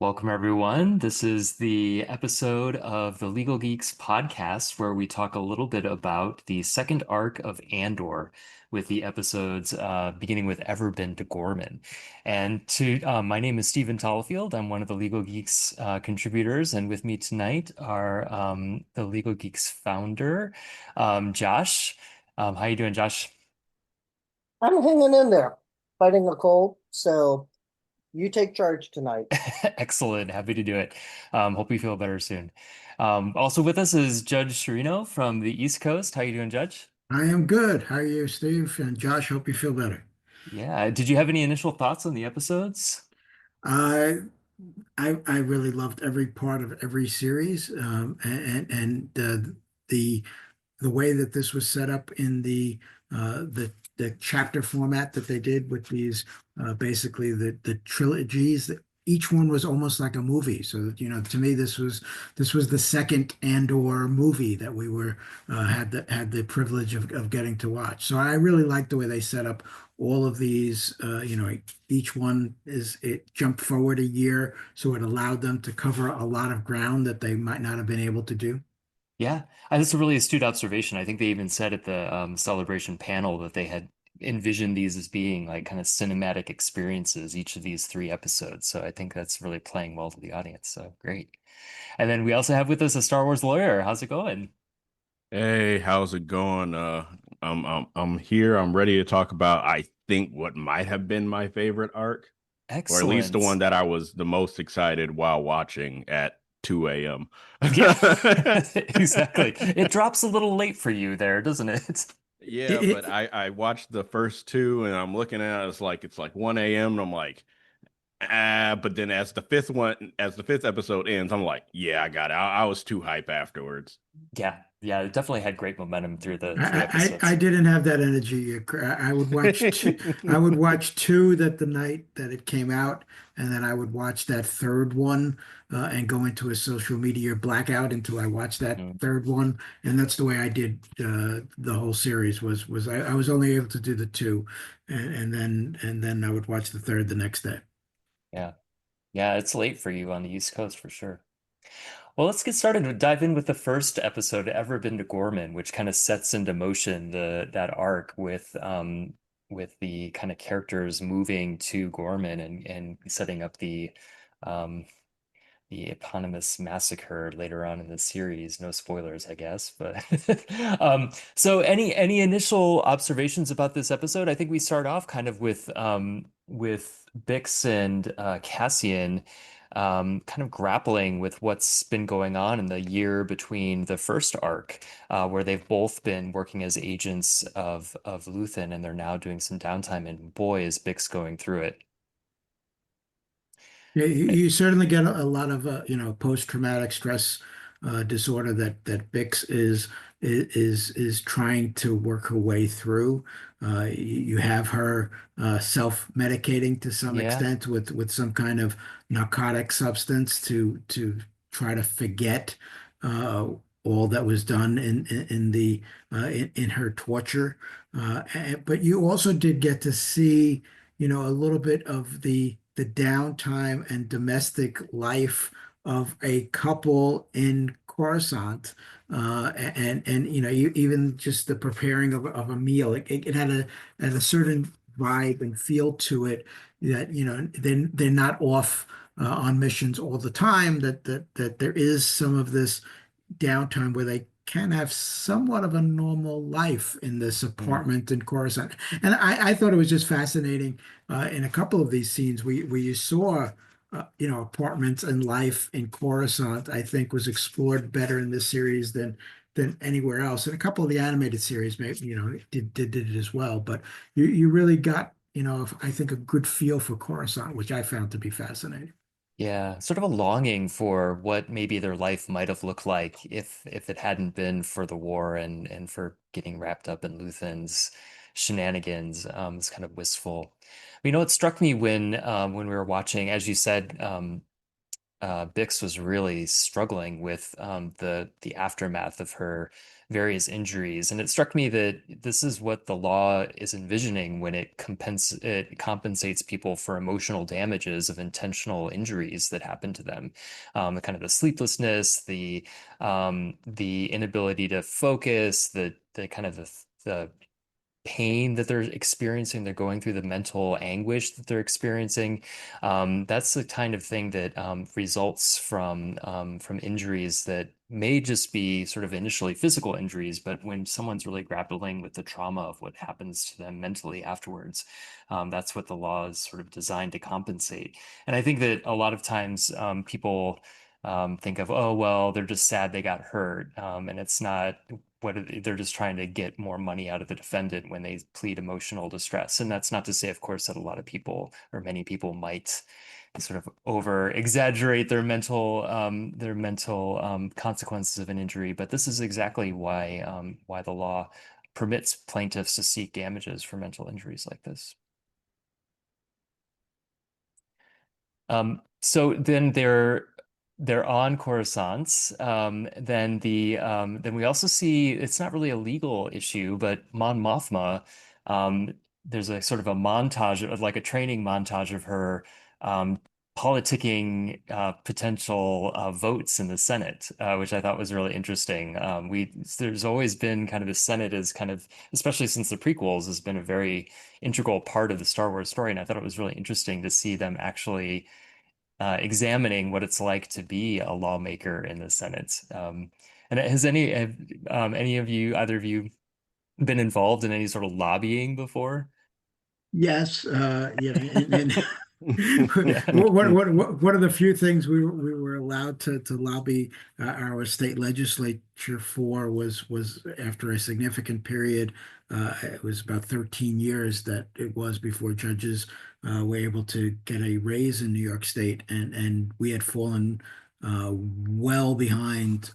Welcome, everyone. This is the episode of the Legal Geeks podcast where we talk a little bit about the second arc of Andor with the episodes beginning with Ever Been to Ghorman. My name is Stephen Tallfield. I'm one of the Legal Geeks contributors, and with me tonight are the Legal Geeks founder, Josh. How you doing, Josh? I'm hanging in there, fighting a cold. So you take charge tonight. Excellent. Happy to do it. Hope you feel better soon. Also with us is Judge Sharino from the East Coast. How you doing, Judge? I am good. How are you, Steve? And Josh, hope you feel better. Yeah. Did you have any initial thoughts on the episodes? I I really loved every part of every series, and the the way that this was set up in the chapter format that they did with these basically the trilogies. Each one was almost like a movie. So that, to me, this was the second Andor movie that we were had the privilege of getting to watch. So I really like the way they set up all of these. Each one is it jumped forward a year, so it allowed them to cover a lot of ground that they might not have been able to do. Yeah. That's a really astute observation. I think they even said at the celebration panel that they had envisioned these as being like kind of cinematic experiences, each of these three episodes. So I think that's really playing well to the audience. So great. And then we also have with us a Star Wars lawyer. How's it going? Hey, how's it going? I'm here. I'm ready to talk about I think what might have been my favorite arc, or at least the one Excellent. that I was the most excited while watching at 2 a.m. Yeah, exactly. It drops a little late for you there, doesn't it? Yeah, It, but I watched the first two and I'm looking at it, it's like 1 a.m. and I'm like, but then as the fifth episode ends, I'm like, yeah, I got it. I was too hype afterwards. Yeah, yeah, it definitely had great momentum through the three I episodes. didn't have that energy. I would watch two. I would watch two that the night that it came out, and then I would watch that third one and go into a social media blackout until I watched that Mm, third one. And that's the way I did the whole series. I was only able to do the two, and then I would watch the third the next day. yeah, yeah, it's late for you on the East Coast for sure. Well, let's get started. Dive in with the first episode, Ever Been to Gorman, which kind of sets into motion the that arc with the kind of characters moving to Gorman and setting up um the eponymous massacre later on in the series. No spoilers, I guess, but so any initial observations about this episode? I think we start off kind of with Bix and Cassian kind of grappling with what's been going on in the year between the first arc, where they've both been working as agents of Luthen, and they're now doing some downtime, and boy, is Bix going through it. Yeah, you certainly get a lot of post-traumatic stress disorder that Bix is trying to work her way through. You have her self-medicating to some Yeah. extent with some kind of narcotic substance to try to forget uh, all that was done in her torture. But you also did get to see a little bit of the downtime and domestic life of a couple in Coruscant, and even just the preparing of a meal, it had a certain vibe and feel to it that they're not off on missions all the time. That there is some of this downtime where they can have somewhat of a normal life in this Mm, apartment in Coruscant. And I thought it was just fascinating in a couple of these scenes where you saw, apartments and life in Coruscant, I think was explored better in this series than anywhere else. And a couple of the animated series, maybe, did it as well. But you really got, I think a good feel for Coruscant, which I found to be fascinating. yeah, sort of a longing for what maybe their life might have looked like if it hadn't been for the war and for getting wrapped up in Luthen's shenanigans. It's kind of wistful. But, it struck me when we were watching, as you said, Bix was really struggling with the aftermath of her various injuries, and it struck me that this is what the law is envisioning when it compensates people for emotional damages of intentional injuries that happen to them, kind of the sleeplessness, the inability to focus, the kind of the pain that they're experiencing, they're going through the mental anguish that they're experiencing. That's the kind of thing that results from injuries that may just be sort of initially physical injuries, but when someone's really grappling with the trauma of what happens to them mentally afterwards, that's what the law is sort of designed to compensate. And I think that a lot of times people think of, oh, well, they're just sad they got hurt. And it's not they're just trying to get more money out of the defendant when they plead emotional distress. And that's not to say, of course, that a lot of people or many people might sort of over exaggerate their mental consequences of an injury. But this is exactly why the law permits plaintiffs to seek damages for mental injuries like this. So then they're on Coruscant. Then we also see it's not really a legal issue, but Mon Mothma, there's a sort of a montage of like a training montage of her um, politicking potential votes in the Senate, which I thought was really interesting. There's always been kind of the Senate is kind of, especially since the prequels, has been a very integral part of the Star Wars story, and I thought it was really interesting to see them actually examining what it's like to be a lawmaker in the Senate. And have any of you, either of you, been involved in any sort of lobbying before? Yes, and Yeah. one of the few things we were allowed to lobby our state legislature for was after a significant period. It was about 13 years that it was before judges were able to get a raise in New York State, and we had fallen well behind.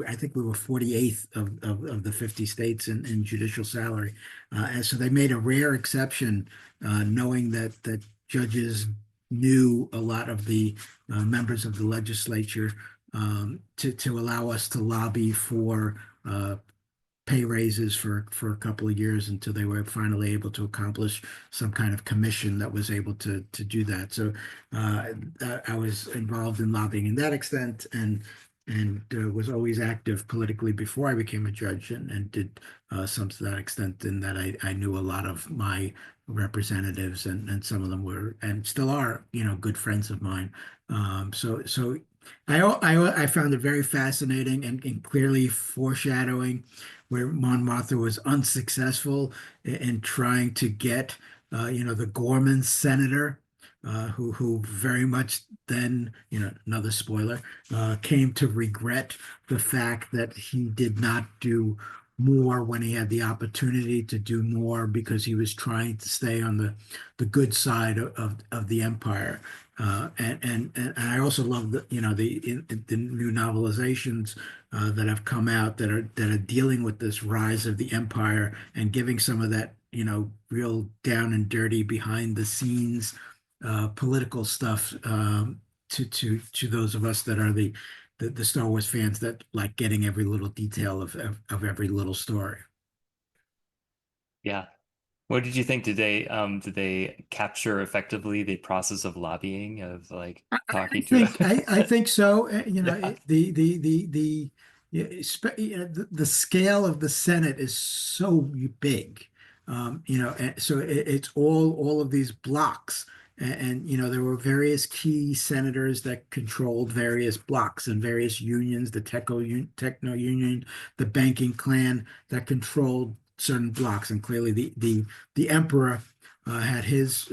I think we were 48th of the 50 states in judicial salary. And so they made a rare exception, knowing that judges knew a lot of the members of the legislature, to allow us to lobby for pay raises for a couple of years until they were finally able to accomplish some kind of commission that was able to do that. So I was involved in lobbying in that extent, and was always active politically before I became a judge, and did some to that extent, in that I knew a lot of my representatives, and some of them were and still are, good friends of mine. So I found it very fascinating, and clearly foreshadowing where Mon Mothma was unsuccessful in trying to get, the Ghorman senator, who very much then, another spoiler, came to regret the fact that he did not do more when he had the opportunity to do more, because he was trying to stay on the good side of the empire. And I also love the new novelizations that have come out that are dealing with this rise of the empire, and giving some of that, real down and dirty behind the scenes political stuff, to those of us that are the Star Wars fans, that like getting every little detail of every little story. Yeah. What did you think? Did they capture effectively the process of lobbying of like I talking to think I a think so. yeah. The yeah, the scale of the Senate is so big, and so it's all of these blocks, and there were various key senators that controlled various blocks and various unions, the techno union, the banking clan that controlled certain blocks, and clearly the emperor had his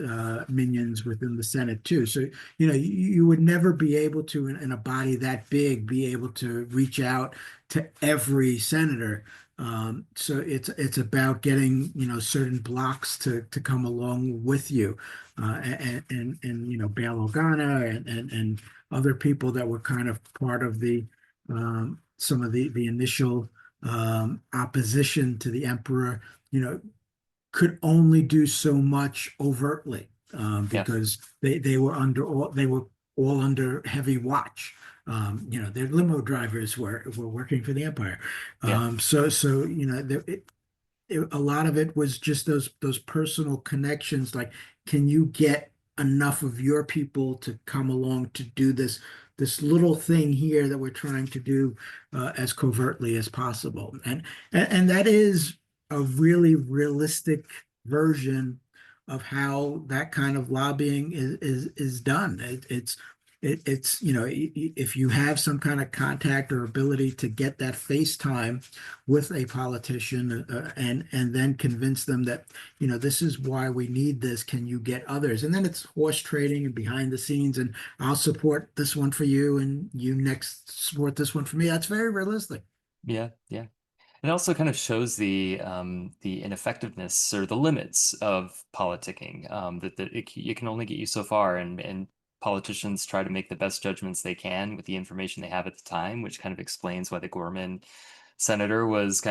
minions within the Senate too. So you would never be able to, in a body that big, be able to reach out to every senator. So it's about getting, certain blocks to come along with you, and Bail Organa, and other people that were kind of part of the some of the initial opposition to the emperor, you know, could only do so much overtly, Yeah. because they were under all they were all under heavy watch. Their limo drivers were working for the Empire. Yeah. So a lot of it was just those personal connections. Like, can you get enough of your people to come along to do this little thing here that we're trying to do as covertly as possible? And that is a really realistic version of how that kind of lobbying is done. It's if you have some kind of contact or ability to get that face time with a politician, and then convince them that this is why we need this. Can you get others? And then it's horse trading and behind the scenes, and I'll support this one for you, and you next support this one for me. That's very realistic. Yeah. Yeah. It also kind of shows the ineffectiveness or the limits of politicking. You can only get you so far, and politicians try to make the best judgments they can with the information they have at the time, which kind of explains why the Gorman senator was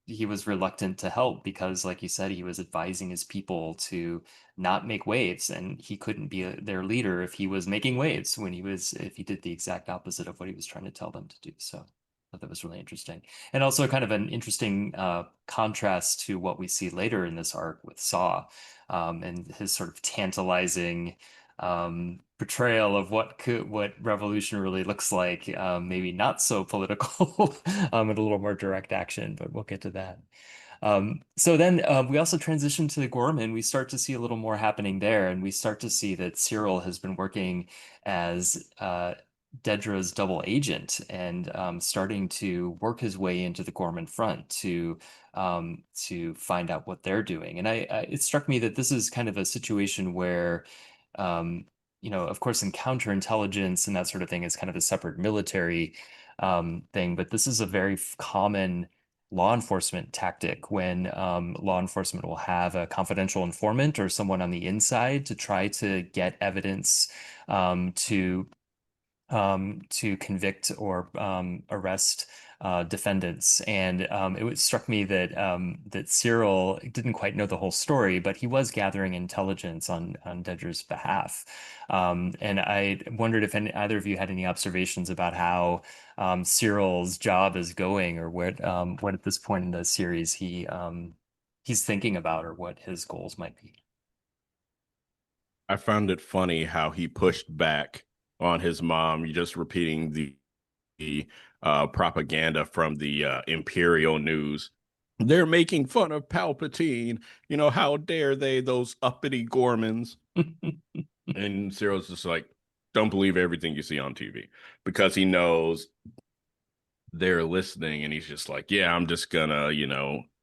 he was reluctant to help because, like you said, he was advising his people to not make waves, and he couldn't be their leader if he was making waves if he did the exact opposite of what he was trying to tell them to do. So I thought that was really interesting. And also kind of an interesting contrast to what we see later in this arc with Saw, and his sort of tantalizing portrayal of what revolution really looks like. Maybe not so political, and a little more direct action, but we'll get to that. So then we also transition to Gorman. We start to see a little more happening there, and we start to see that Cyril has been working as Dedra's double agent and starting to work his way into the Gorman front to find out what they're doing. And it struck me that this is kind of a situation where, um, of course, in counterintelligence and that sort of thing is kind of a separate military thing, but this is a very common law enforcement tactic when law enforcement will have a confidential informant or someone on the inside to try to get evidence to convict or arrest defendants. And it struck me that Cyril didn't quite know the whole story, but he was gathering intelligence on Dedra's behalf. And I wondered if either of you had any observations about how Cyril's job is going, or what at this point in the series he's thinking about, or what his goals might be. I found it funny how he pushed back on his mom, just repeating the propaganda from the Imperial news. They're making fun of Palpatine. How dare they, those uppity Gormans? And Cyril's just like, don't believe everything you see on TV, because he knows they're listening, and he's just like, yeah, I'm just gonna,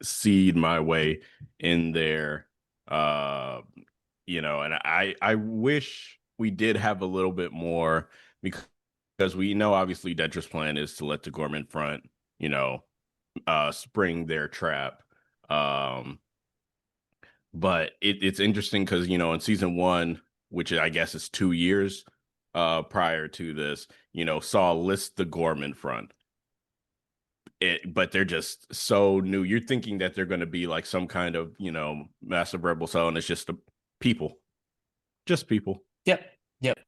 seed my way in there. Uh, and I wish we did have a little bit more, because we know obviously Detra's plan is to let the Gorman front, spring their trap. Um, but it's interesting because, in season one, which I guess is 2 years prior to this, Saw list the Gorman front. But they're just so new. You're thinking that they're going to be like some kind of, massive rebel cell, and it's just the people, just people. Yep. Yep.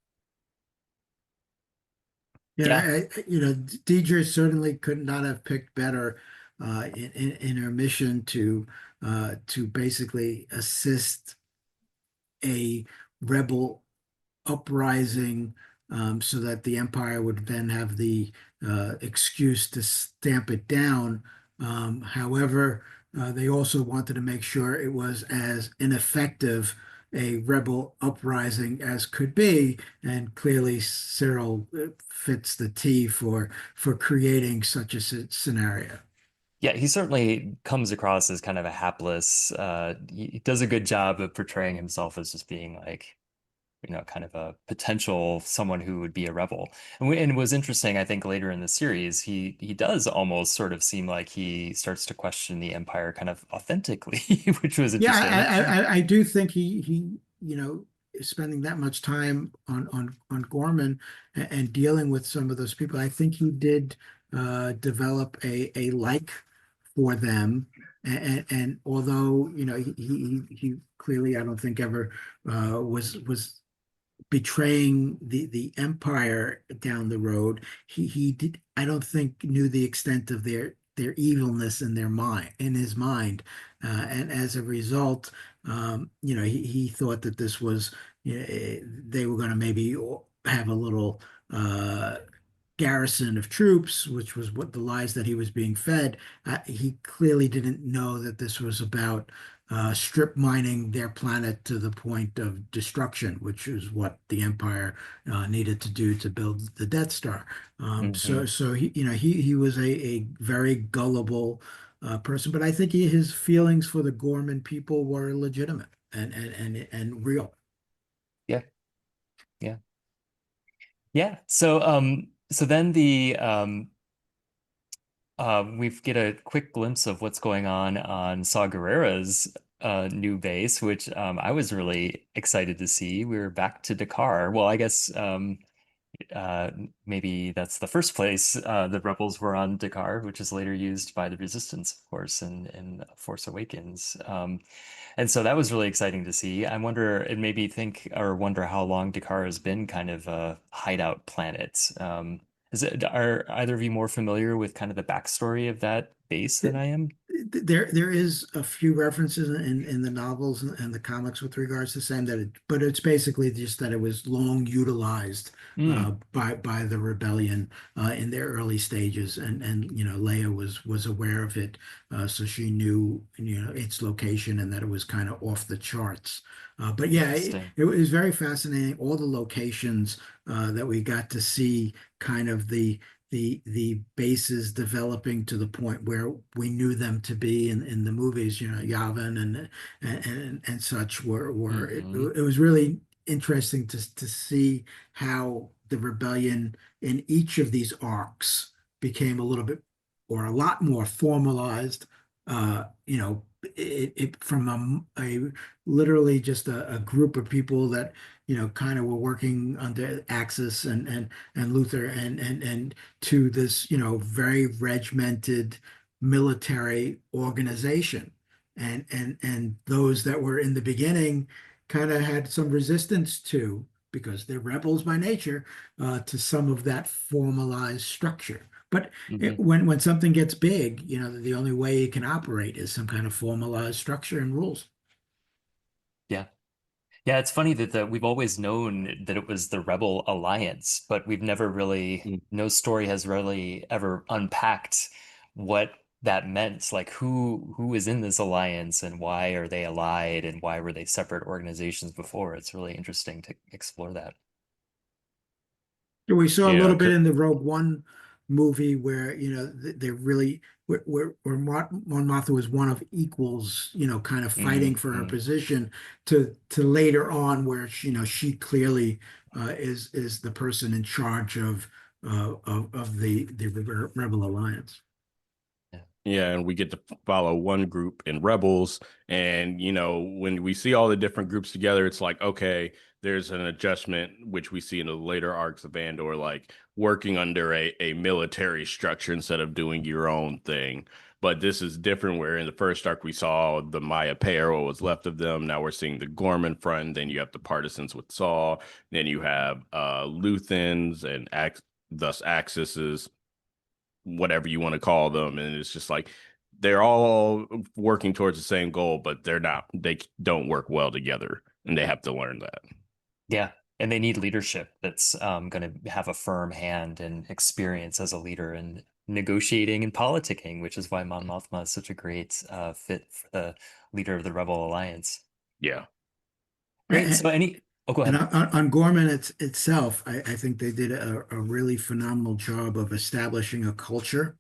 Yeah, Yeah. Deidre certainly could not have picked better in her mission to basically assist a rebel uprising, so that the empire would then have the excuse to stamp it down. However, they also wanted to make sure it was as ineffective a rebel uprising as could be, and clearly Cyril fits the T for creating such a scenario. Yeah, he certainly comes across as kind of a hapless, he does a good job of portraying himself as just being like, kind of a potential someone who would be a rebel. And it was interesting, I think later in the series, he does almost sort of seem like he starts to question the Empire kind of authentically, which was Yeah, interesting. I do think he is spending that much time on Gorman and dealing with some of those people. I think he did develop a like for them, and although he clearly, I don't think ever was betraying the empire down the road, he did, I don't think, knew the extent of their evilness in their mind, in his mind, and as a result, he thought that this was, they were going to maybe have a little garrison of troops, which was what the lies that he was being fed. He clearly didn't know that this was about strip mining their planet to the point of destruction, which is what the Empire needed to do to build the Death Star. Hmm. So he was a very gullible person, but I think his feelings for the Gorman people were legitimate and real. Yeah. Yeah. Yeah. So then we get a quick glimpse of what's going on Saw Gerrera's new base, which I was really excited to see. We were back to Dakar. Well, I guess uh, maybe that's the first place the rebels were on Dakar, which is later used by the Resistance, of course, in Force Awakens. And so that was really exciting to see. I wonder, it made me think or wonder how long Dakar has been kind of a hideout planet. Are either of you more familiar with kind of the backstory of that base than I am? There is a few references in the novels and the comics with regards to saying that but it's basically just that it was long utilized Mm, by the rebellion in their early stages, and Leia was aware of it, so she knew its location and that it was kind of off the charts. But yeah, interesting. it was very fascinating. All the locations that we got to see, kind of the bases developing to the point where we knew them to be in the movies, Yavin and such were Hmm. it was really interesting to see how the rebellion in each of these arcs became a little bit or a lot more formalized. It from a literally just a group of people that kind of were working under Axis and Luther and to this, very regimented military organization. And those that were in the beginning kind of had some resistance to, because they're rebels by nature, to some of that formalized structure. But Hmm. when something gets big, the only way it can operate is some kind of formalized structure and rules. Yeah. Yeah, it's funny that we've always known that it was the Rebel Alliance, but we've never really, Mm. no story has really ever unpacked what that meant. Like who is in this alliance and why are they allied and why were they separate organizations before? It's really interesting to explore that. So we saw a Yeah, little bit in the Rogue One movie where, they're really where Mon Mothma was one of equals, kind of fighting for her Hmm. position to later on where she clearly is the person in charge of the Rebel Alliance. Yeah. yeah, and we get to follow one group in Rebels. And, when we see all the different groups together, it's like, okay, there's an adjustment, which we see in the later arcs of Andor, like working under a military structure instead of doing your own thing. But this is different, where in the first arc, we saw the Maya pair, what was left of them. Now we're seeing the Gorman front. Then you have the partisans with Saw. Then you have Luthans and thus Axis, whatever you want to call them. And it's just like they're all working towards the same goal, but they don't work well together. And they have to learn that. Yeah. And they need leadership that's going to have a firm hand and experience as a leader in negotiating and politicking, which is why Mon Mothma is such a great fit for the leader of the Rebel Alliance. Yeah. Great. So oh, go And ahead. on Gorman itself, I think they did a really phenomenal job of establishing a culture.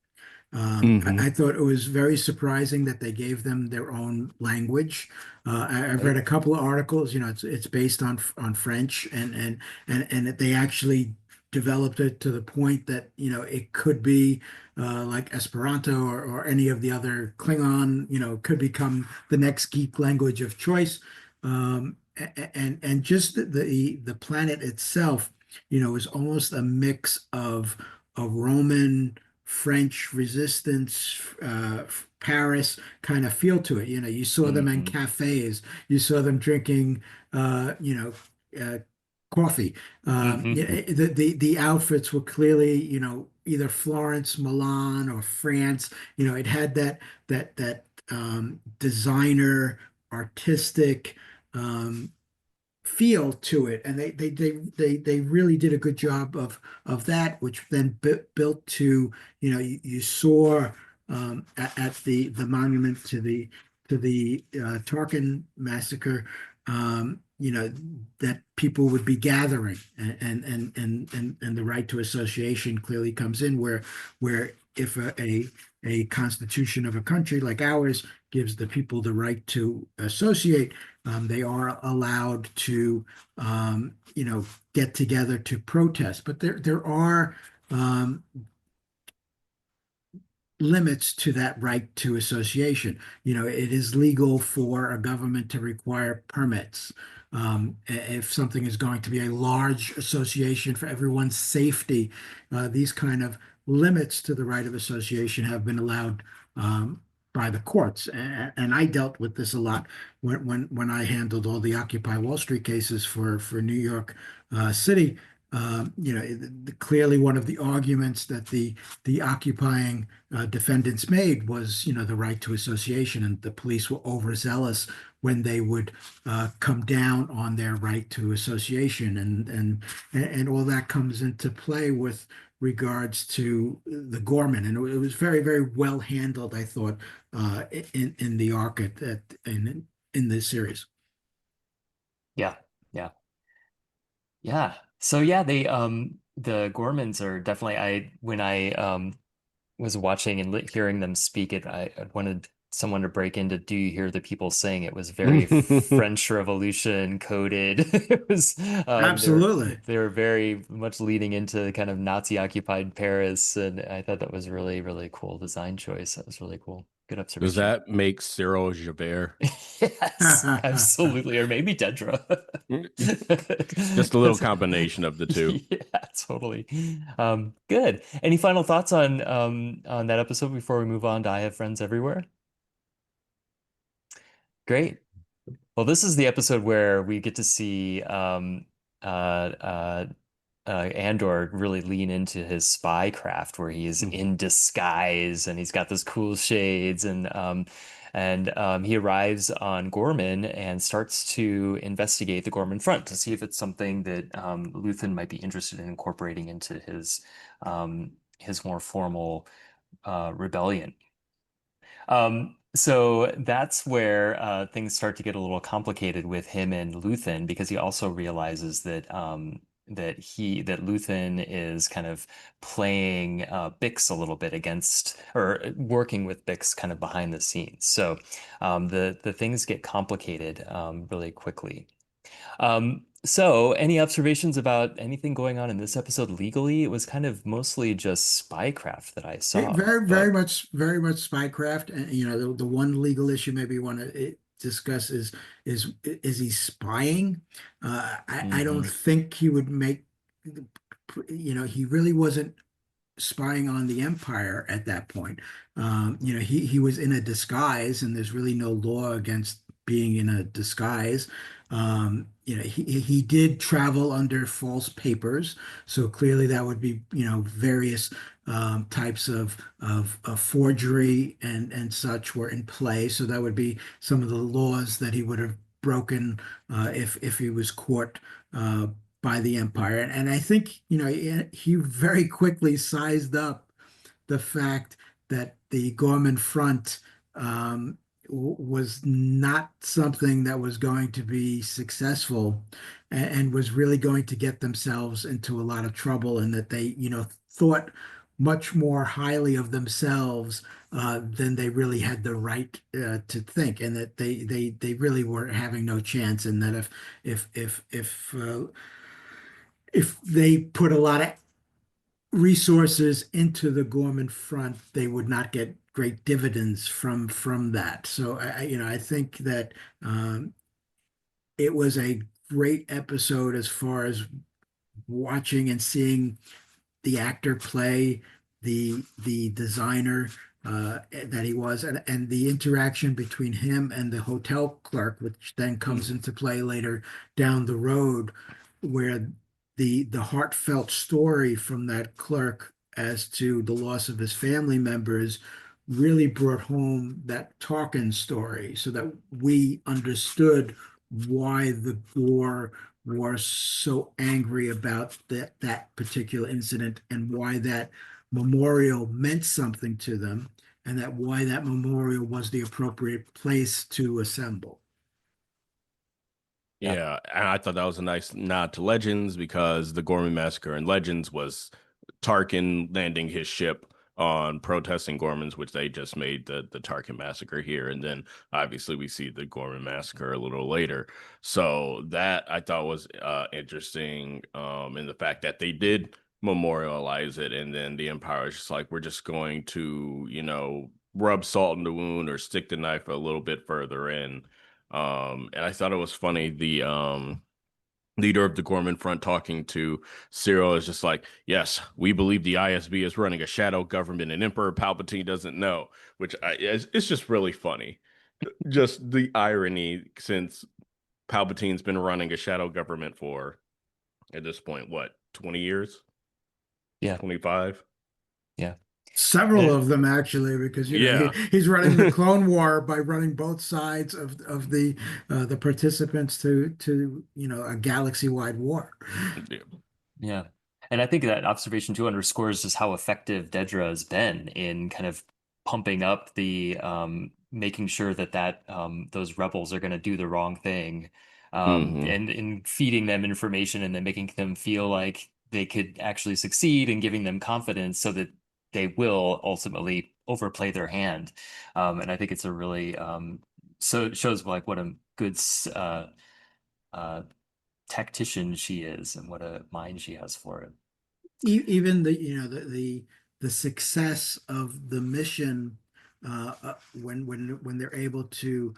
Hmm. I thought it was very surprising that they gave them their own language. I've read Right. a couple of articles. It's based on French, and that they actually developed it to the point that it could be like Esperanto or any of the other Klingon. Could become the next geek language of choice. And just the planet itself, is almost a mix of a Roman, French resistance, Paris kind of feel to it. You saw them in Hmm. cafes, you saw them drinking, uh, coffee. Hmm. The outfits were clearly, either Florence, Milan, or France. It had that designer, artistic, um, feel to it, and they really did a good job of that, which then built to, you saw, at the monument to the Tarkin massacre, that people would be gathering, and the right to association clearly comes in, where if a constitution of a country like ours gives the people the right to associate, they are allowed to, get together to protest. But there are, um, limits to that right to association. It is legal for a government to require permits. If something is going to be a large association for everyone's safety, these kind of limits to the right of association have been allowed, by the courts. And I dealt with this a lot when I handled all the Occupy Wall Street cases for New York City. Clearly one of the arguments that the occupying defendants made was, the right to association, and the police were overzealous when they would come down on their right to association, and all that comes into play with regards to the Ghorman, and it was very, very well handled, I thought, in the arc in this series. Yeah. Yeah. Yeah. So yeah, the Gormans are definitely, when I was watching and hearing them speak it, I wanted someone to break into "Do you hear the people saying?" It was very French Revolution coded. It was Absolutely. they were very much leading into kind of Nazi occupied Paris, and I thought that was really, really cool design choice. That was really cool. Good Does observation. that make Cyril Javert? Yes, absolutely. Or maybe Dedra. Just a little That's combination of the two. yeah, totally. Good. Any final thoughts on that episode before we move on to I Have Friends Everywhere? Great. Well, this is the episode where we get to see uh, uh, Andor really lean into his spy craft, where he is in disguise and he's got those cool shades, and he arrives on Gorman and starts to investigate the Gorman front to see if it's something that Luthen might be interested in incorporating into his more formal rebellion. So that's where things start to get a little complicated with him and Luthen, because he also realizes that Luthen is kind of playing Bix a little bit against, or working with Bix kind of behind the scenes. So the things get complicated really quickly. So any observations about anything going on in this episode legally? It was kind of mostly just spycraft that I saw, Very, but. very much spycraft. And the one legal issue maybe you want to discuss is he spying? I don't Mhm. think he would make, he really wasn't spying on the Empire at that point. He was in a disguise, and there's really no law against being in a disguise. He did travel under false papers, so clearly that would be, various types of forgery and such were in play. So that would be some of the laws that he would have broken, if he was caught, by the Empire. And I think, he very quickly sized up the fact that the Gorman Front, was not something that was going to be successful, and was really going to get themselves into a lot of trouble, and that they, thought much more highly of themselves, than they really had the right, to think, and that they really were having no chance, and that if they put a lot of resources into the Gorman front, they would not get great dividends from that. So I think that, it was a great episode as far as watching and seeing the actor play the designer, that he was, and the interaction between him and the hotel clerk, which then comes into play later down the road. where the heartfelt story from that clerk as to the loss of his family members really brought home that Tarkin story, so that we understood why the Gore were so angry about that particular incident, and why that memorial meant something to them, and that why that memorial was the appropriate place to assemble. Yeah. Yeah, and I thought that was a nice nod to Legends because the Gorman Massacre in Legends was Tarkin landing his ship on protesting Gormans, which they just made the Tarkin Massacre here. And then obviously we see the Gorman Massacre a little later. So that I thought was interesting, in the fact that they did memorialize it. And then the Empire is just like, we're just going to, rub salt in the wound or stick the knife a little bit further in. And I thought it was funny. The leader of the Gorman Front talking to Cyril is just like, yes, we believe the ISB is running a shadow government and Emperor Palpatine doesn't know, which it's just really funny. Just the irony, since Palpatine's been running a shadow government for, at this point, what, 20 years? Yeah. 25? Yeah. Several And of them actually, because Yeah. he's running the Clone War by running both sides of the participants to a galaxy-wide war. yeah. And I think that observation too underscores just how effective Dedra has been in kind of pumping up the making sure that those rebels are going to do the wrong thing, Hmm. and in feeding them information and then making them feel like they could actually succeed and giving them confidence so that they will ultimately overplay their hand. And I think it's a really so it shows like what a good uh, tactician she is and what a mind she has for it. Even the success of the mission, when they're able to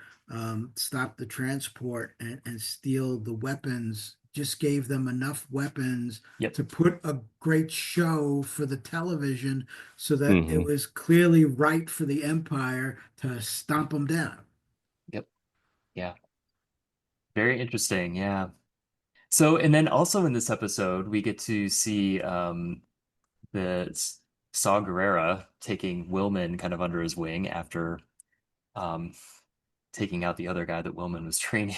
stop the transport and steal the weapons, just gave them enough weapons Yep. to put a great show for the television, so that it Hmm. was clearly right for the Empire to stomp them down. Yep. Yeah. Very interesting. Yeah. So, and then also in this episode, we get to see the Saw Gerrera taking Willman kind of under his wing after um, taking out the other guy that Willman was training.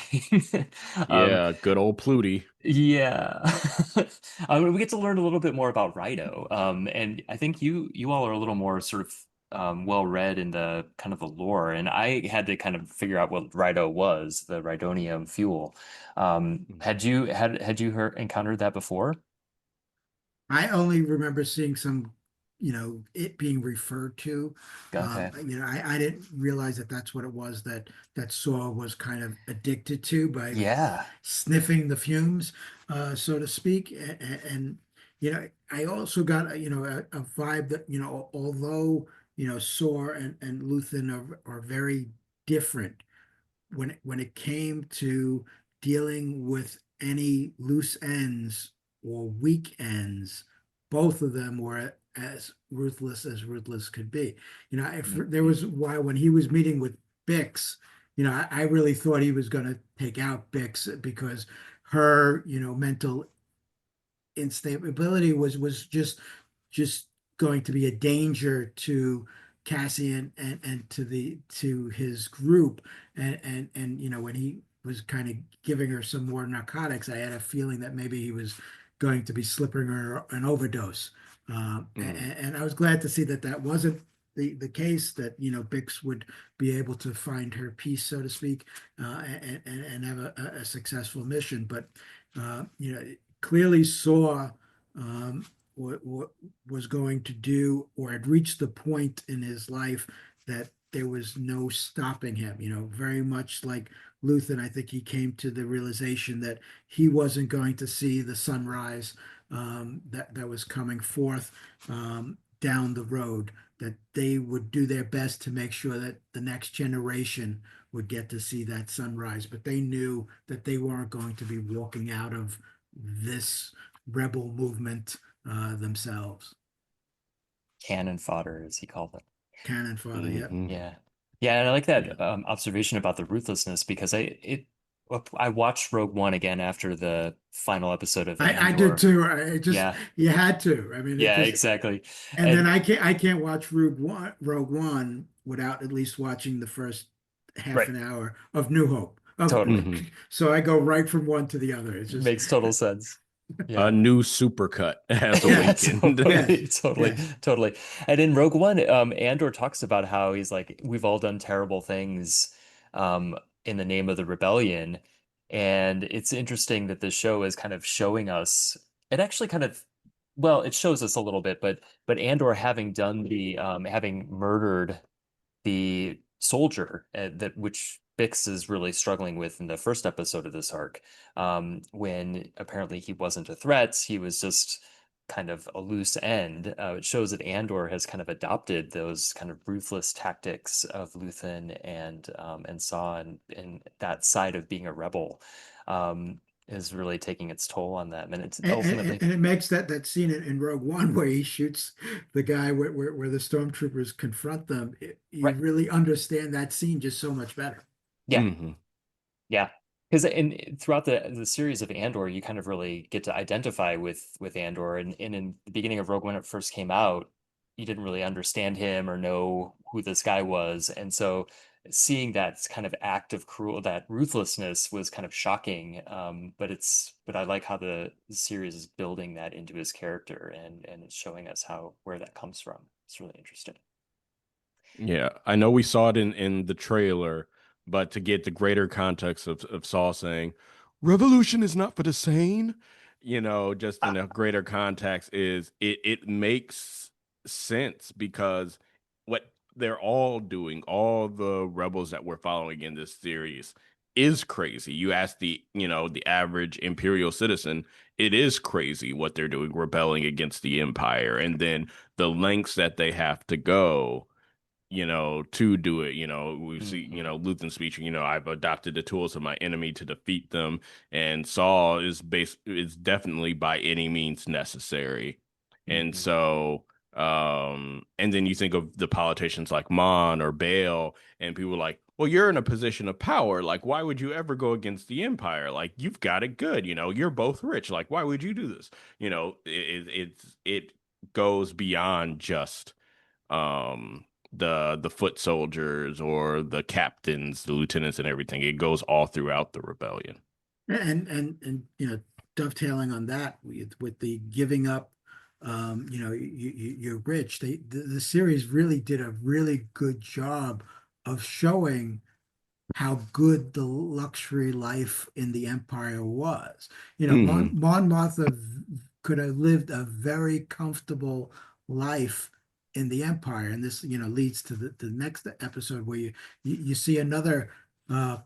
Um, Yeah, good old Pluty. yeah. We get to learn a little bit more about Rhino. And I think you all are a little more sort of well read in the kind of the lore, and I had to kind of figure out what Rhino was, the Rhydonium fuel. Had you encountered that before? I only remember seeing some, it being referred to. Okay. I didn't realize that that's what it was that Saw was kind of addicted to by Yeah. sniffing the fumes, so to speak. And I also got a vibe that although Saw and Luthen are very different, when it came to dealing with any loose ends or weak ends, both of them were as ruthless could be. If there Mhm. was a while when he was meeting with Bix, I really thought he was going to take out Bix, because her, mental instability was just going to be a danger to Cassian and to his group. And when he was kind of giving her some more narcotics, I had a feeling that maybe he was going to be slipping her an overdose. And I was glad to see that that wasn't the case, that Bix would be able to find her peace, so to speak, and have a successful mission. But clearly saw what was going to do, or had reached the point in his life that there was no stopping him. Very much like Luthen, I think he came to the realization that he wasn't going to see the sunrise that was coming forth down the road, that they would do their best to make sure that the next generation would get to see that sunrise. But they knew that they weren't going to be walking out of this rebel movement themselves. Cannon fodder, as he called it. Cannon fodder, yep. Hmm. Yeah. Yeah, and I like Yeah. that observation about the ruthlessness because Well, I watched Rogue One again after the final episode of I did Andor. too. I just Yeah, you had to. I mean, it yeah, just exactly. and then And I can't watch Rogue One without at least watching the first half right, an hour of New Hope. Of totally. Mhm. so I go right from one to the other. It's just Makes total sense. A Yeah. new supercut has Yeah, yes, awakened. yes, totally, totally, yes. totally. And in Rogue One, Andor talks about how he's like, we've all done terrible things, um, in the name of the rebellion. And it's interesting that the show is kind of showing us, it actually kind of, well, it shows us a little bit, but Andor having done having murdered the soldier that which Bix is really struggling with in the first episode of this arc, when apparently he wasn't a threat, he was just kind of a loose end. It shows that Andor has kind of adopted those kind of ruthless tactics of Luthen and Saw, and that side of being a rebel is really taking its toll on them. And it's ultimately, And it makes that scene in Rogue One where he shoots the guy where the stormtroopers confront them. You right. really understand that scene just so much better. Yeah. Hmm. Yeah, because in throughout the series of Andor, you kind of really get to identify with Andor, and in the beginning of Rogue when it first came out, you didn't really understand him or know who this guy was, and so seeing that kind of act of that ruthlessness was kind of shocking. But I like how the series is building that into his character, and it's showing us how where that comes from. It's really interesting. Yeah, I know we saw it in the trailer, but to get the greater context of Saul saying, "Revolution is not for the sane," just in a greater context is it makes sense because what they're all doing, all the rebels that we're following in this series is crazy. You ask the average imperial citizen, it is crazy what they're doing, rebelling against the empire, and then the lengths that they have to go to do it. We see, Hmm. Luthen speaking, I've adopted the tools of my enemy to defeat them. And Saul is definitely by any means necessary. And Hmm. so, and then you think of the politicians like Mon or Bale, and people are like, well, you're in a position of power. Like, why would you ever go against the Empire? Like, you've got it good. You're both rich. Like, why would you do this? It goes beyond just the foot soldiers or the captains, the lieutenants and everything. It goes all throughout the rebellion. And dovetailing on that with the giving up, you're rich. The series really did a really good job of showing how good the luxury life in the empire was. Hmm. Mon Mothma could have lived a very comfortable life in the empire, and this, leads to the next episode where you see another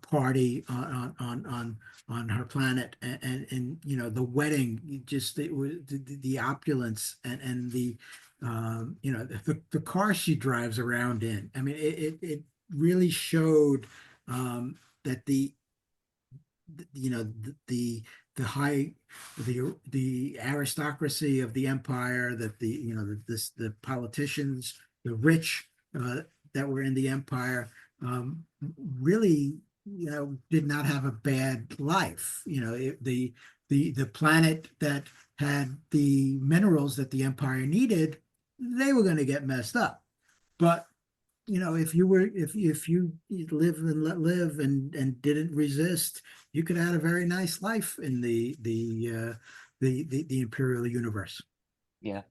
party on her planet, and the wedding, just it was the opulence and the the car she drives around in. I mean, it really showed that the high the aristocracy of the empire, that the politicians, the rich that were in the empire, really did not have a bad life. The planet that had the minerals that the empire needed, they were going to get messed up. But if you live and let live and didn't resist, you could have had a very nice life in the imperial universe. Yeah.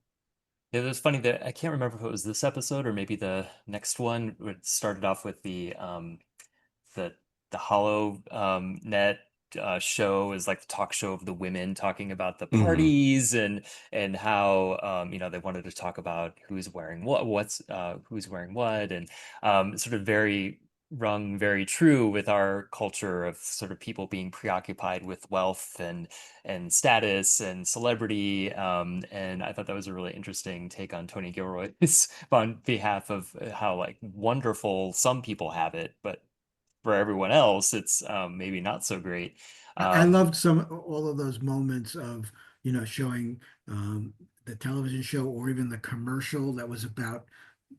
It was funny that I can't remember if it was this episode or maybe the next one. It started off with the the Hollow Net show is like the talk show of the women talking about the Hmm. parties and how they wanted to talk about who's wearing who's wearing what, and sort of very rung very true with our culture of sort of people being preoccupied with wealth and status and celebrity. And I thought that was a really interesting take on Tony Gilroy's on behalf of how like wonderful some people have it, but for everyone else, it's maybe not so great. I Um, loved all of those moments of showing the television show or even the commercial that was about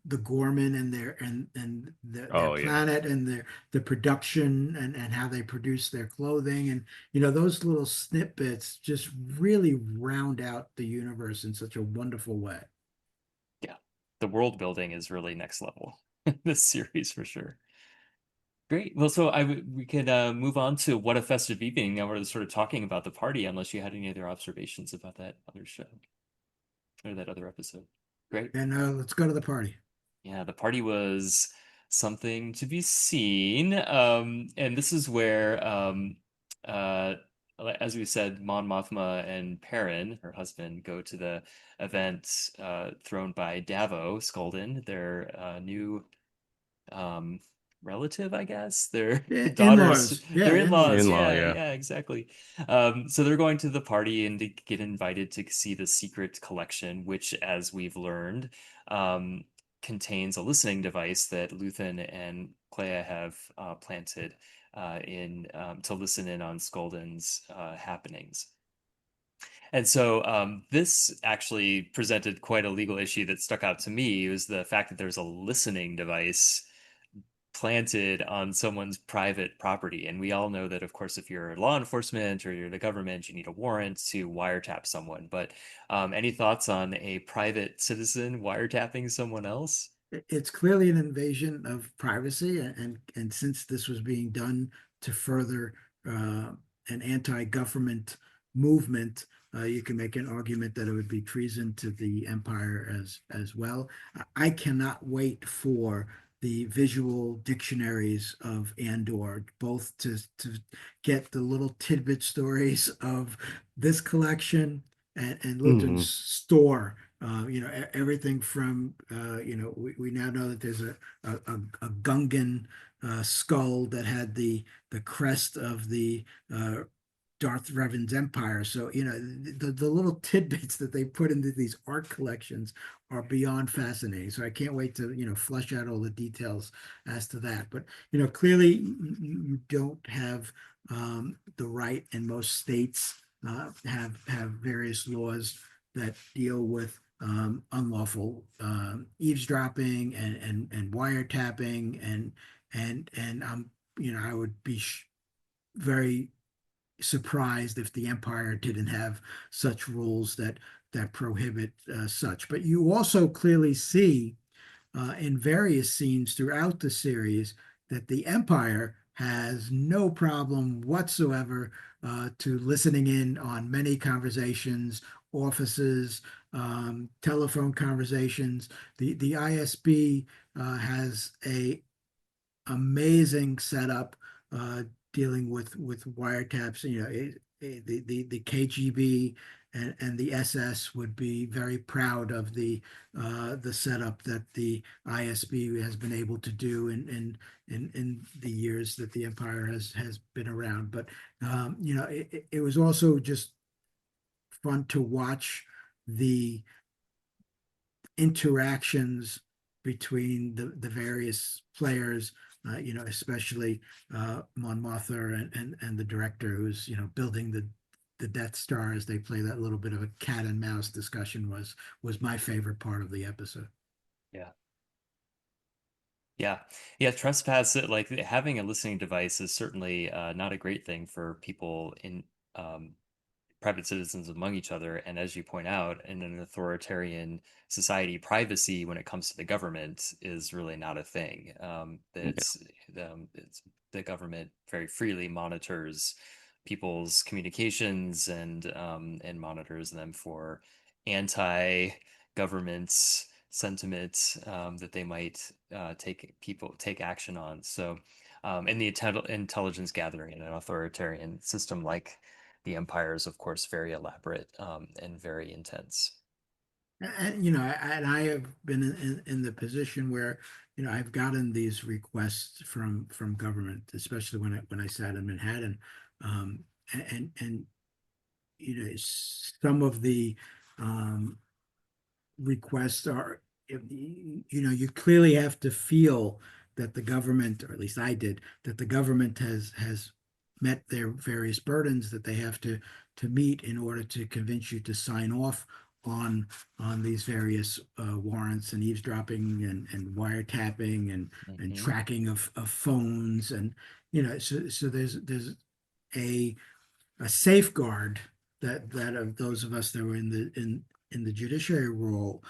the Ghorman and their Oh yeah. planet and the production and how they produce their clothing, and those little snippets just really round out the universe in such a wonderful way. Yeah. The world building is really next level in this series for sure. Great. Well, so we could move on to What a Festive Evening. Now we're sort of talking about the party, unless you had any other observations about that other show or that other episode. Great. And let's go to the party. Yeah, the party was something to be seen. And this is where, uh, as we said, Mon Mothma and Perrin, her husband, go to the event thrown by Davo Skolden, their new um relative, I guess. Their daughters, In-laws, yeah, their in-laws. in-laws. In-law, Yeah, yeah. yeah, exactly. So they're going to the party and to get invited to see the secret collection, which, as we've learned, um, contains a listening device that Luthen and Clea have planted in to listen in on Skolden's happenings. And so this actually presented quite a legal issue that stuck out to me. It was the fact that there's a listening device planted on someone's private property. And we all know that, of course, if you're law enforcement or you're the government, you need a warrant to wiretap someone. But any thoughts on a private citizen wiretapping someone else? It's clearly an invasion of privacy, and since this was being done to further uh, an anti-government movement, you can make an argument that it would be treason to the empire as well. I cannot wait for the visual dictionaries of Andor, both to get the little tidbit stories of this collection and Luton's Hmm. store. Everything from we now know that there's a Gungan skull that had the crest of the Darth Revan's empire. So the little tidbits that they put into these art collections are beyond fascinating. So I can't wait to flesh out all the details as to that. But clearly you don't have the right, and most states have various laws that deal with unlawful eavesdropping and wiretapping and I would be very surprised if the empire didn't have such rules that prohibit such. But you also clearly see in various scenes throughout the series that the Empire has no problem whatsoever to listening in on many conversations, offices, telephone conversations. The ISB has a amazing setup dealing with wiretaps. The KGB and the SS would be very proud of the setup that the ISB has been able to do in the years that the Empire has been around. But it was also just fun to watch the interactions between the various players, especially Mon Mothma and the director who's building the Death Star as they play that little bit of a cat and mouse discussion was my favorite part of the episode. Yeah. Yeah. Yeah, trespass, like having a listening device is certainly not a great thing for people in um, private citizens among each other. And as you point out, in an authoritarian society, privacy when it comes to the government is really not a thing. It's the government very freely monitors people's communications and monitors them for anti-government sentiment that they might take action on. So, and the intelligence gathering in an authoritarian system like the empire is, of course, very elaborate and very intense. And I have been in the position where I've gotten these requests from government, especially when I sat in Manhattan, and some of the um, requests are, you clearly have to feel that the government, or at least I did, that the government has met their various burdens that they have to meet in order to convince you to sign off on these various warrants and eavesdropping and wiretapping and Hmm. tracking of phones and so there's a safeguard that of those of us that were in the judiciary role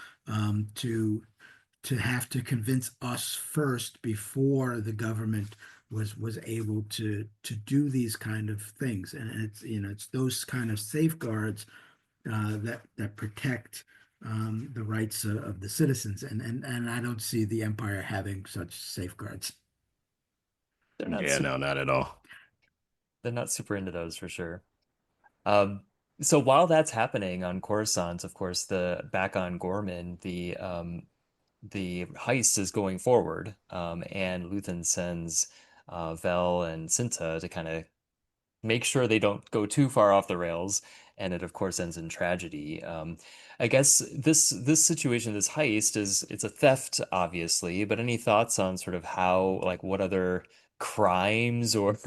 to have to convince us first before the government was able to do these kind of things. And it's it's those kind of safeguards that protect the rights of the citizens. And I don't see the empire having such safeguards. They're not Yeah, super, no, not at all. they're not super into those for sure. Um, so while that's happening on Coruscant, of course, the back on Gorman, the heist is going forward, and Luthen sends Vel and Cinta to kind of make sure they don't go too far off the rails, and it of course ends in tragedy. I guess this situation, this heist, it's a theft, obviously, but any thoughts on sort of how, like, what other crimes or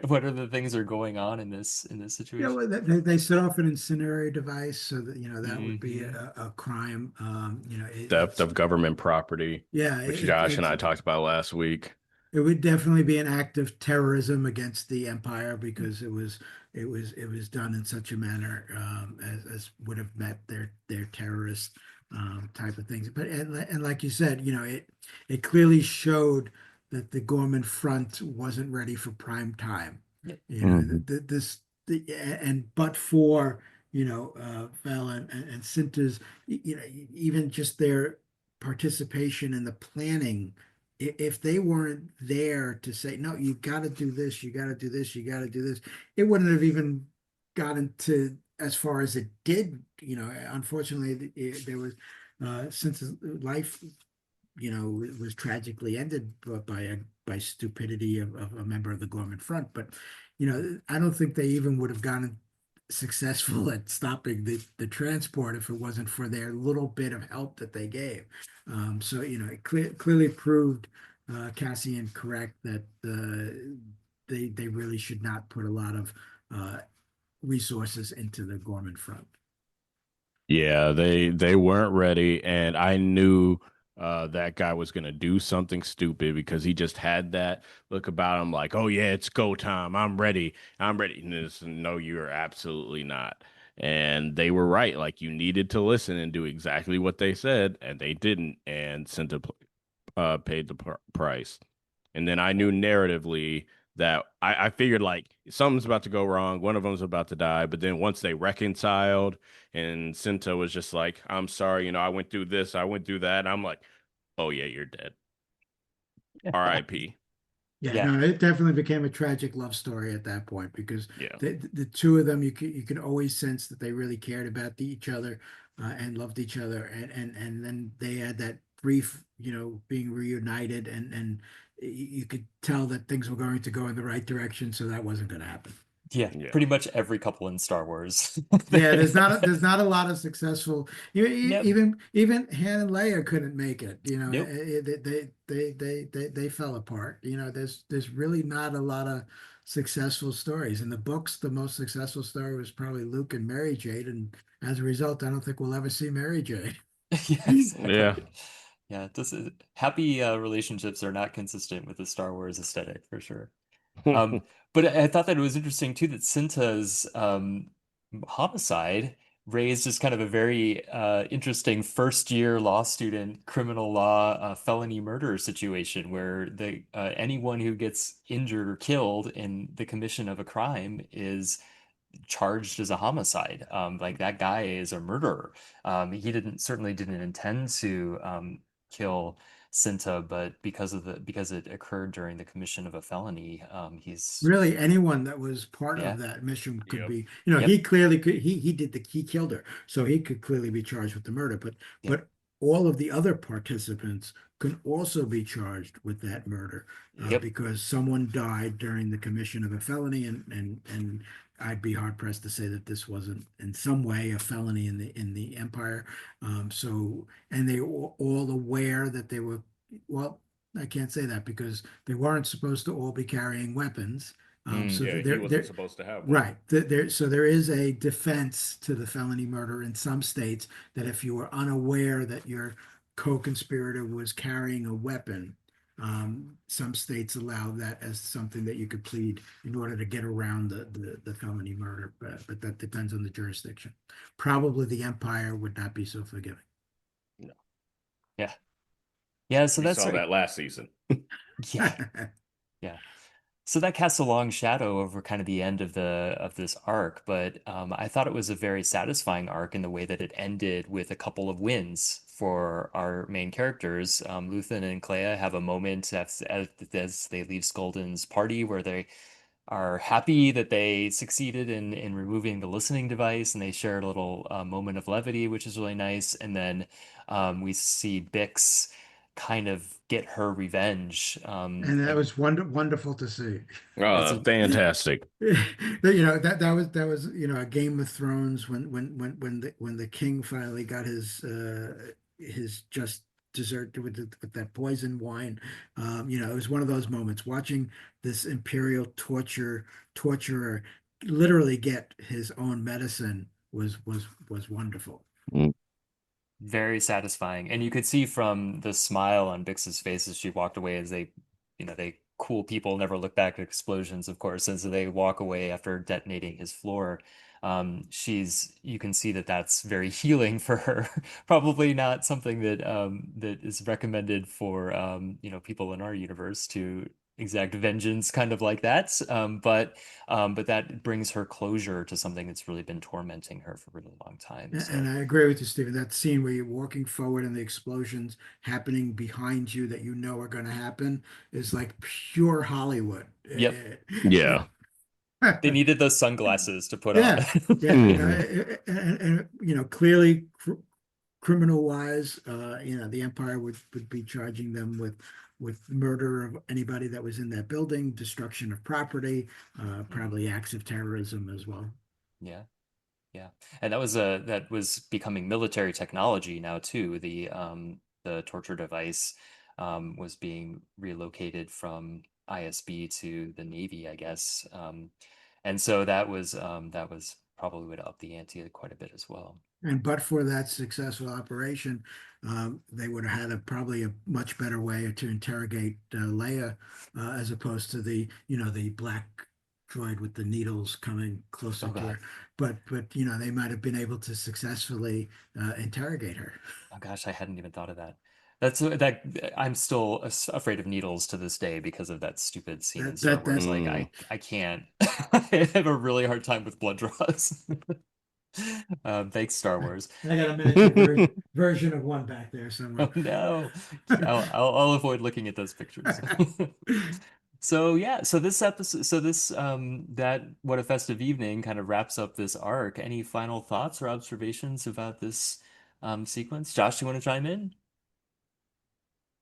what other things are going on in this Yeah, situation? well, they set off an incendiary device so that that would be Hmm. a crime. Theft of government property, Yeah, which Josh and I talked about last week. it would definitely be an act of terrorism against the empire because it was done in such a manner as would have met their terrorist type of things. But and like you said, it clearly showed that the Gorman front wasn't ready for prime time. Yeah. The, this and but for Val and Sinta's even just their participation in the planning, if they weren't there to say, no, you got to do this, you got to do this, you got to do this, it wouldn't have even gotten to as far as it did. Unfortunately, there was since his life, was tragically ended by stupidity of a member of the Gorman Front. But I don't think they even would have gotten successful at stopping the transport if it wasn't for their little bit of help that they gave. So it clearly proved Cassian correct that they really should not put a lot of uh, resources into the Gorman Front. Yeah, they weren't ready, and I knew that guy was gonna do something stupid because he just had that look about him, like, "Oh yeah, it's go time. I'm ready. I'm ready." And it's, no, you're absolutely not. And they were right. Like you needed to listen and do exactly what they said, and they didn't, and sent a paid the price. And then I Yeah. knew narratively that I figured like something's about to go wrong. One of them's about to die. But then once they reconciled and Cinta was just like, I'm sorry, I went through this, I went through that. I'm like, oh yeah, you're dead. R.I.P. Yeah, Yeah. no, it definitely became a tragic love story at that point because Yeah. the two of them, you could always sense that they really cared about each other and loved each other, and then they had that brief, being reunited, and you could tell that things were going to go in the right direction, so that wasn't going to happen. Yeah. Yeah. Pretty much every couple in Star Wars. Yeah, there's not a lot of successful. Yep. Even Han and Leia couldn't make it. Nope. They fell apart. There's really not a lot of successful stories in the books. The most successful story was probably Luke and Mary Jade, and as a result, I don't think we'll ever see Mary Jade. Yeah, Yeah. exactly. Yeah, this is happy relationships are not consistent with the Star Wars aesthetic for sure. Um, but I thought that it was interesting too that Cinta's homicide raised just kind of a very interesting first year law student criminal law felony murder situation where the anyone who gets injured or killed in the commission of a crime is charged as a homicide. Like that guy is a murderer. He didn't certainly didn't intend to kill Cinta, but because it occurred during the commission of a felony, he's Really, anyone that was part yeah, of that mission could Yep. be, he yep, clearly could, he killed her, so he could clearly be charged with the murder, but yep, all of the other participants can also be charged with that murder yep, because someone died during the commission of a felony, and I'd be hard pressed to say that this wasn't in some way a felony in the empire. So, and they were all aware that well, I can't say that because they weren't supposed to all be carrying weapons. Mm, So Yeah, he wasn't supposed to have one. right so there is a defense to the felony murder in some states that if you were unaware that your co-conspirator was carrying a weapon, some states allow that as something that you could plead in order to get around the felony murder, but that depends on the jurisdiction. Probably the empire would not be so forgiving. No, yeah. Yeah, so we that's saw right. that last season. Yeah. Yeah. So that casts a long shadow over kind of the end of the of this arc, but I thought it was a very satisfying arc in the way that it ended with a couple of wins for our main characters. Luthen and Clea have a moment as they leave Skolden's party where they are happy that they succeeded in removing the listening device, and they share a little moment of levity, which is really nice. And then we see Bix kind of get her revenge. And that And was wonderful to see. that's Fantastic. That was a Game of Thrones when the king finally got his just dessert with that poison wine. It was one of those moments watching this imperial torturer literally get his own medicine was wonderful. Mm. very satisfying. And you could see from the smile on Bix's face as she walked away as they cool people never look back at explosions, of course. And so they walk away after detonating his floor. You can see that that's very healing for her. Probably not something that is recommended for, people in our universe to exact vengeance kind of like that. But that brings her closure to something that's really been tormenting her for a really long time. And So. I agree with you, Stephen. That scene where you're walking forward and the explosions happening behind you that you know are going to happen is like pure Hollywood. Yep. Yeah. They needed those sunglasses to put on. Yeah, yeah. Mhm. Clearly, criminal wise, the Empire would be charging them with murder of anybody that was in that building, destruction of property, Mhm. probably acts of terrorism as well. Yeah, yeah. And that was becoming military technology now too. The torture device was being relocated from ISB to the Navy, I guess. And so that was probably would up the ante quite a bit as well. And but for that successful operation, they would have had probably a much better way to interrogate Leia, as opposed to the black droid with the needles coming closer Oh to God. her. But they might have been able to successfully interrogate her. Oh gosh, I hadn't even thought of that. That I'm still afraid of needles to this day because of that stupid scene in That Star that Wars. that Like Mm. I can't. I have a really hard time with blood draws. Thanks, Star Wars. I got a miniature version of one back there somewhere. Oh no, I'll avoid looking at those pictures. So yeah, so this episode, so this that what a festive evening kind of wraps up this arc. Any final thoughts or observations about this sequence? Josh, you want to chime in?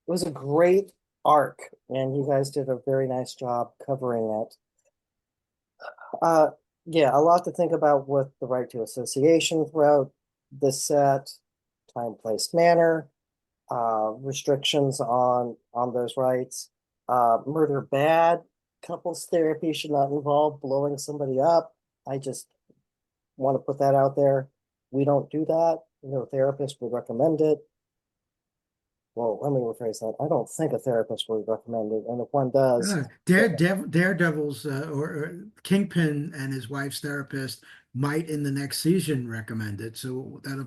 It was a great arc, and you guys did a very nice job covering it. Uh, yeah, a lot to think about with the right to association throughout this set, time, place, manner, restrictions on those rights. Murder bad. Couples therapy should not involve blowing somebody up. I just want to put that out there. We don't do that. No therapist would recommend it. Well, let me rephrase that. I don't think a therapist would recommend it, and if one does, Daredevil's or Kingpin and his wife's therapist might in the next season recommend it. So that'll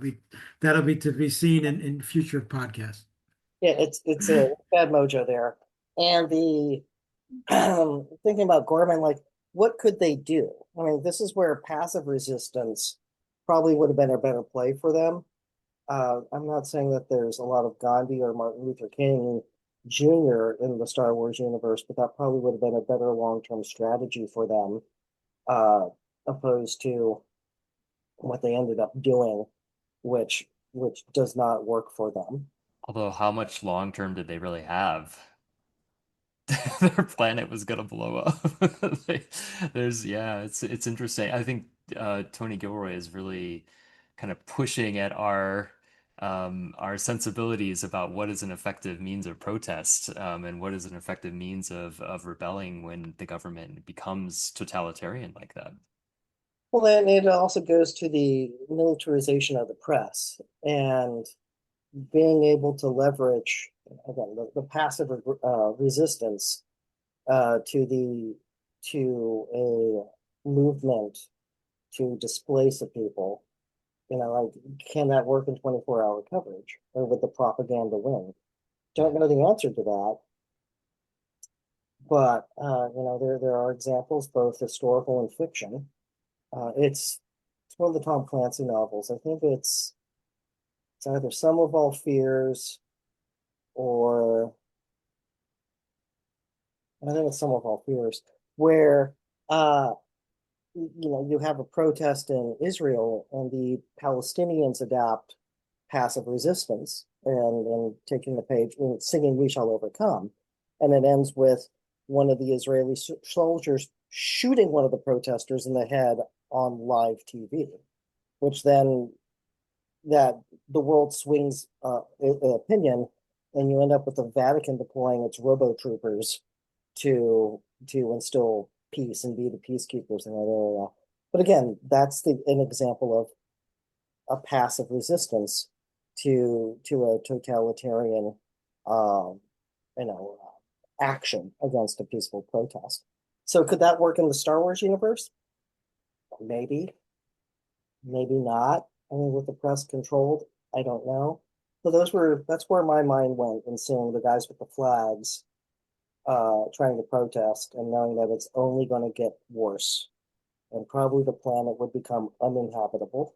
be to be seen in future podcasts. yeah, it's a bad mojo there. And the thinking about Gorman, like, what could they do? I mean, this is where passive resistance probably would have been a better play for them. I'm not saying that there's a lot of Gandhi or Martin Luther King Jr. in the Star Wars universe, but that probably would have been a better long-term strategy for them, uh, opposed to what they ended up doing, which does not work for them. Although, how much long term did they really have? Their planet was gonna blow up. It's interesting. I think Tony Gilroy is really kind of pushing at our our sensibilities about what is an effective means of protest, and what is an effective means of rebelling when the government becomes totalitarian like that. Well, then it also goes to the militarization of the press and being able to leverage, again, the passive resistance to a movement to displace the people. Like, can that work in 24-hour coverage, or would the propaganda win? Don't know the answer to that, but there are examples, both historical and fiction. It's one of the Tom Clancy novels. I think it's either Some of All Fears, or I think it's Some of All Fears, where uh you have a protest in Israel and the Palestinians adapt passive resistance and taking the page and singing "We Shall Overcome," and it ends with one of the Israeli soldiers shooting one of the protesters in the head on live TV, which then that the world swings opinion, and you end up with the Vatican deploying its robo troopers to instill peace and be the peacekeepers in that area. But again, that's an example of a passive resistance to a totalitarian, um, action against a peaceful protest. So could that work in the Star Wars universe? Maybe, maybe not. I mean, with the press controlled, I don't know. So that's where my mind went in seeing the guys with the flags trying to protest and knowing that it's only going to get worse and probably the planet would become uninhabitable.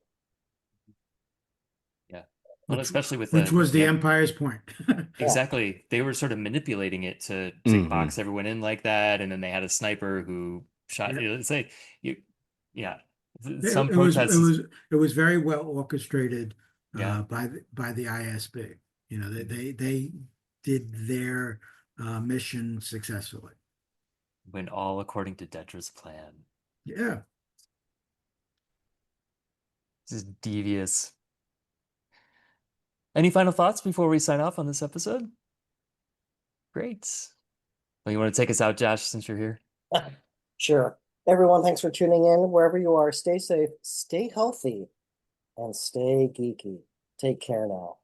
Yeah. Well, which especially with which was the yeah, Empire's point. Yeah. exactly. They were sort of manipulating it to Hmm. box everyone in like that, and then they had a sniper who shot. Yeah. It's like you, yeah. It, Some it was it protests, was it was very well orchestrated yeah, by the ISB. mhm, They did their mission successfully. went all according to Dedra's plan. Yeah. This is devious. Any final thoughts before we sign off on this episode? Great. Well, you want to take us out, Josh, since you're here? Sure. Everyone, thanks for tuning in. Wherever you are, stay safe, stay healthy, and stay geeky. Take care now.